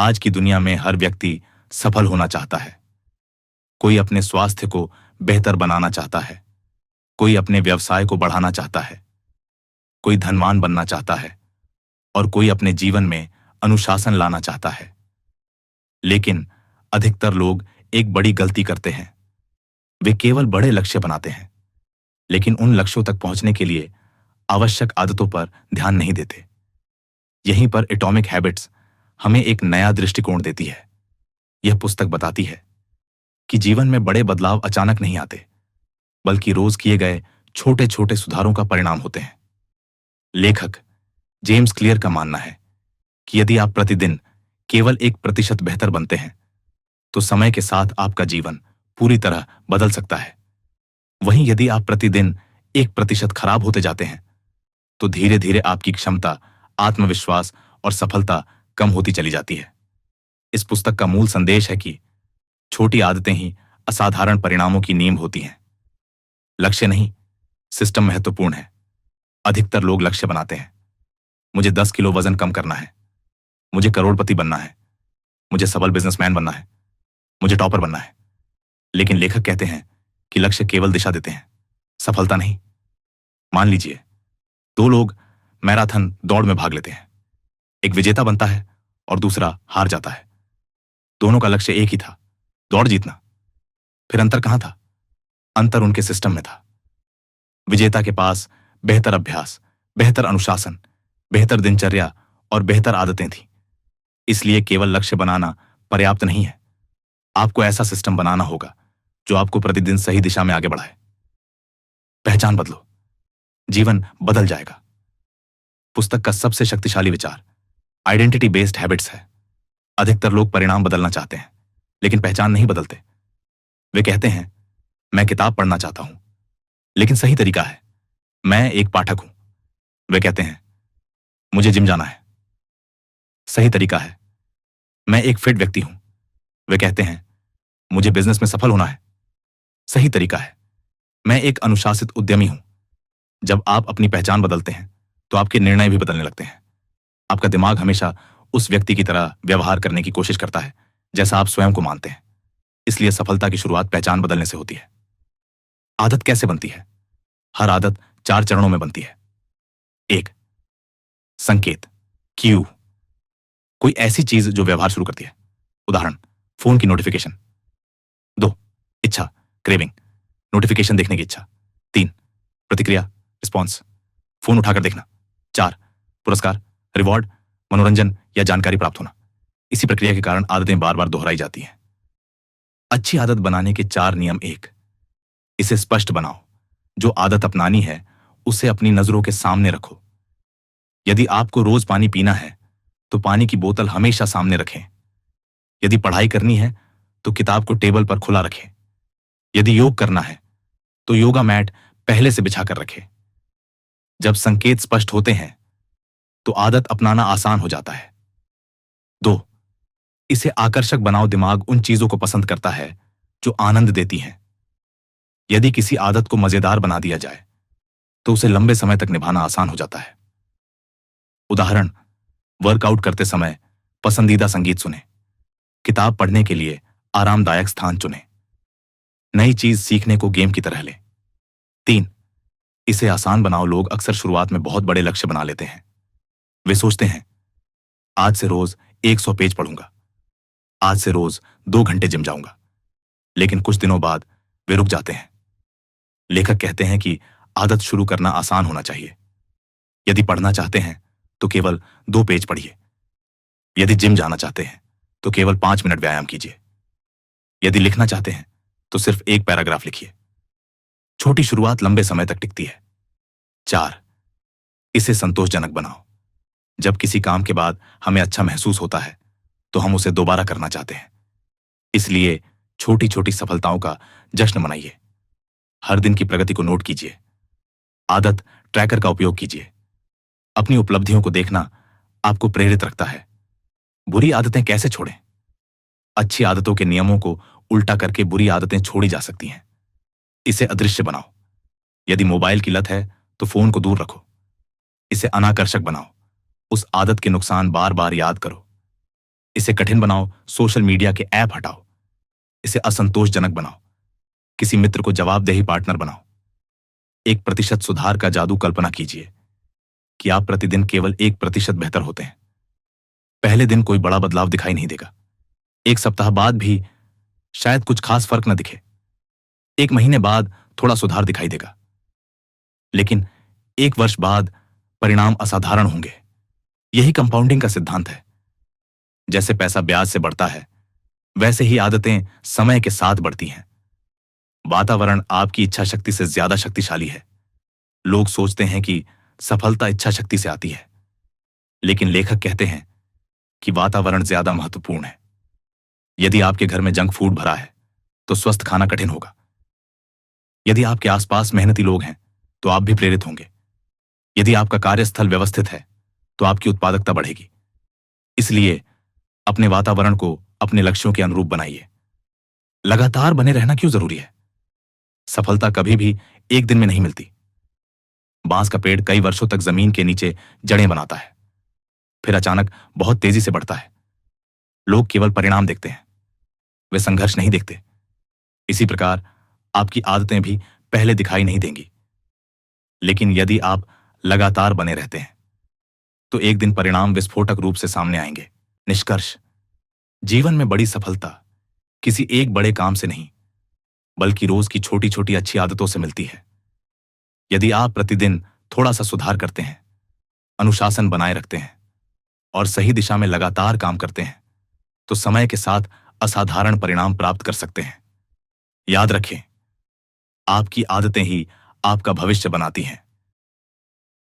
आज की दुनिया में हर व्यक्ति सफल होना चाहता है। कोई अपने स्वास्थ्य को बेहतर बनाना चाहता है, कोई अपने व्यवसाय को बढ़ाना चाहता है, कोई धनवान बनना चाहता है और कोई अपने जीवन में अनुशासन लाना चाहता है। लेकिन अधिकतर लोग एक बड़ी गलती करते हैं। वे केवल बड़े लक्ष्य बनाते हैं, लेकिन उन लक्ष्यों तक पहुंचने के लिए आवश्यक आदतों पर ध्यान नहीं देते। यहीं पर एटॉमिक हैबिट्स हमें एक नया दृष्टिकोण देती है। यह पुस्तक बताती है कि जीवन में बड़े बदलाव अचानक नहीं आते, बल्कि रोज किए गए छोटे छोटे सुधारों का परिणाम होते हैं। लेखक जेम्स क्लियर का मानना है कि यदि आप प्रतिदिन केवल 1% बेहतर बनते हैं, तो समय के साथ आपका जीवन पूरी तरह बदल सकता है। वहीं यदि आप प्रतिदिन 1% खराब होते जाते हैं, तो धीरे धीरे आपकी क्षमता, आत्मविश्वास और सफलता कम होती चली जाती है। इस पुस्तक का मूल संदेश है कि छोटी आदतें ही असाधारण परिणामों की नींव होती हैं। लक्ष्य नहीं, सिस्टम महत्वपूर्ण है। अधिकतर लोग लक्ष्य बनाते हैं। मुझे 10 किलो वजन कम करना है, मुझे करोड़पति बनना है, मुझे सफल बिजनेसमैन बनना है, मुझे टॉपर बनना है। लेकिन लेखक कहते हैं कि लक्ष्य केवल दिशा देते हैं, सफलता नहीं। मान लीजिए 2 लोग मैराथन दौड़ में भाग लेते हैं। एक विजेता बनता है और दूसरा हार जाता है। दोनों का लक्ष्य एक ही था, दौड़ जीतना। फिर अंतर कहां था? अंतर उनके सिस्टम में था। विजेता के पास बेहतर अभ्यास, बेहतर अनुशासन, बेहतर दिनचर्या और बेहतर आदतें थीं। इसलिए केवल लक्ष्य बनाना पर्याप्त नहीं है। आपको ऐसा सिस्टम बनाना होगा जो आपको प्रतिदिन सही दिशा में आगे बढ़ाए। पहचान बदलो, जीवन बदल जाएगा। पुस्तक का सबसे शक्तिशाली विचार आइडेंटिटी बेस्ड हैबिट्स है। अधिकतर लोग परिणाम बदलना चाहते हैं, लेकिन पहचान नहीं बदलते। वे कहते हैं, मैं किताब पढ़ना चाहता हूं, लेकिन सही तरीका है, मैं एक पाठक हूं। वे कहते हैं, मुझे जिम जाना है, सही तरीका है, मैं एक फिट व्यक्ति हूं। वे कहते हैं, मुझे बिजनेस में सफल होना है, सही तरीका है, मैं एक अनुशासित उद्यमी हूं। जब आप अपनी पहचान बदलते हैं, तो आपके निर्णय भी बदलने लगते हैं। आपका दिमाग हमेशा उस व्यक्ति की तरह व्यवहार करने की कोशिश करता है जैसा आप स्वयं को मानते हैं। इसलिए सफलता की शुरुआत पहचान बदलने से होती है। आदत कैसे बनती है? हर आदत 4 चरणों में बनती है। 1, संकेत, क्यू, कोई ऐसी चीज जो व्यवहार शुरू करती है। उदाहरण, फोन की नोटिफिकेशन। 2, इच्छा, क्रेविंग, नोटिफिकेशन देखने की इच्छा। 3, प्रतिक्रिया, रिस्पॉन्स, फोन उठाकर देखना। 4, पुरस्कार, रिवॉर्ड, मनोरंजन या जानकारी प्राप्त होना। इसी प्रक्रिया के कारण आदतें बार बार दोहराई जाती हैं। अच्छी आदत बनाने के 4 नियम। 1, इसे स्पष्ट बनाओ। जो आदत अपनानी है उसे अपनी नजरों के सामने रखो। यदि आपको रोज पानी पीना है, तो पानी की बोतल हमेशा सामने रखें। यदि पढ़ाई करनी है, तो किताब को टेबल पर खुला रखें। यदि योग करना है, तो योगा मैट पहले से बिछा कर रखें। जब संकेत स्पष्ट होते हैं, तो आदत अपनाना आसान हो जाता है। 2, इसे आकर्षक बनाओ। दिमाग उन चीजों को पसंद करता है जो आनंद देती हैं। यदि किसी आदत को मजेदार बना दिया जाए, तो उसे लंबे समय तक निभाना आसान हो जाता है। उदाहरण, वर्कआउट करते समय पसंदीदा संगीत सुने, किताब पढ़ने के लिए आरामदायक स्थान चुनें, नई चीज सीखने को गेम की तरह लें। 3, इसे आसान बनाओ। लोग अक्सर शुरुआत में बहुत बड़े लक्ष्य बना लेते हैं। वे सोचते हैं, आज से रोज 100 पेज पढ़ूंगा, आज से रोज 2 घंटे जिम जाऊंगा। लेकिन कुछ दिनों बाद वे रुक जाते हैं। लेखक कहते हैं कि आदत शुरू करना आसान होना चाहिए। यदि पढ़ना चाहते हैं, तो केवल 2 पेज पढ़िए। यदि जिम जाना चाहते हैं, तो केवल 5 मिनट व्यायाम कीजिए। यदि लिखना चाहते हैं, तो सिर्फ 1 पैराग्राफ लिखिए। छोटी शुरुआत लंबे समय तक टिकती है। 4, इसे संतोषजनक बनाओ। जब किसी काम के बाद हमें अच्छा महसूस होता है, तो हम उसे दोबारा करना चाहते हैं। इसलिए छोटी छोटी सफलताओं का जश्न मनाइए। हर दिन की प्रगति को नोट कीजिए। आदत ट्रैकर का उपयोग कीजिए। अपनी उपलब्धियों को देखना आपको प्रेरित रखता है। बुरी आदतें कैसे छोड़ें? अच्छी आदतों के नियमों को उल्टा करके बुरी आदतें छोड़ी जा सकती हैं। इसे अदृश्य बनाओ। यदि मोबाइल की लत है, तो फोन को दूर रखो। इसे अनाकर्षक बनाओ। उस आदत के नुकसान बार बार याद करो। इसे कठिन बनाओ, सोशल मीडिया के ऐप हटाओ, इसे असंतोषजनक बनाओ, किसी मित्र को जवाबदेही पार्टनर बनाओ। 1% सुधार का जादू कल्पना कीजिए कि आप प्रतिदिन केवल 1% बेहतर होते हैं। पहले दिन कोई बड़ा बदलाव दिखाई नहीं देगा, 1 सप्ताह बाद भी शायद कुछ खास फर्क न दिखे, 1 महीने बाद थोड़ा सुधार दिखाई देगा, लेकिन 1 वर्ष बाद परिणाम असाधारण होंगे। यही कंपाउंडिंग का सिद्धांत है। जैसे पैसा ब्याज से बढ़ता है, वैसे ही आदतें समय के साथ बढ़ती हैं। वातावरण आपकी इच्छा शक्ति से ज्यादा शक्तिशाली है। लोग सोचते हैं कि सफलता इच्छा शक्ति से आती है, लेकिन लेखक कहते हैं कि वातावरण ज्यादा महत्वपूर्ण है। यदि आपके घर में जंक फूड भरा है तो स्वस्थ खाना कठिन होगा। यदि आपके आसपास मेहनती लोग हैं तो आप भी प्रेरित होंगे। यदि आपका कार्यस्थल व्यवस्थित है तो आपकी उत्पादकता बढ़ेगी। इसलिए अपने वातावरण को अपने लक्ष्यों के अनुरूप बनाइए। लगातार बने रहना क्यों जरूरी है? सफलता कभी भी एक दिन में नहीं मिलती। बांस का पेड़ कई वर्षों तक जमीन के नीचे जड़ें बनाता है, फिर अचानक बहुत तेजी से बढ़ता है। लोग केवल परिणाम देखते हैं, वे संघर्ष नहीं देखते। इसी प्रकार आपकी आदतें भी पहले दिखाई नहीं देंगी, लेकिन यदि आप लगातार बने रहते हैं तो एक दिन परिणाम विस्फोटक रूप से सामने आएंगे। निष्कर्ष: जीवन में बड़ी सफलता किसी एक बड़े काम से नहीं, बल्कि रोज की छोटी छोटी अच्छी आदतों से मिलती है। यदि आप प्रतिदिन थोड़ा सा सुधार करते हैं, अनुशासन बनाए रखते हैं और सही दिशा में लगातार काम करते हैं, तो समय के साथ असाधारण परिणाम प्राप्त कर सकते हैं। याद रखें, आपकी आदतें ही आपका भविष्य बनाती हैं।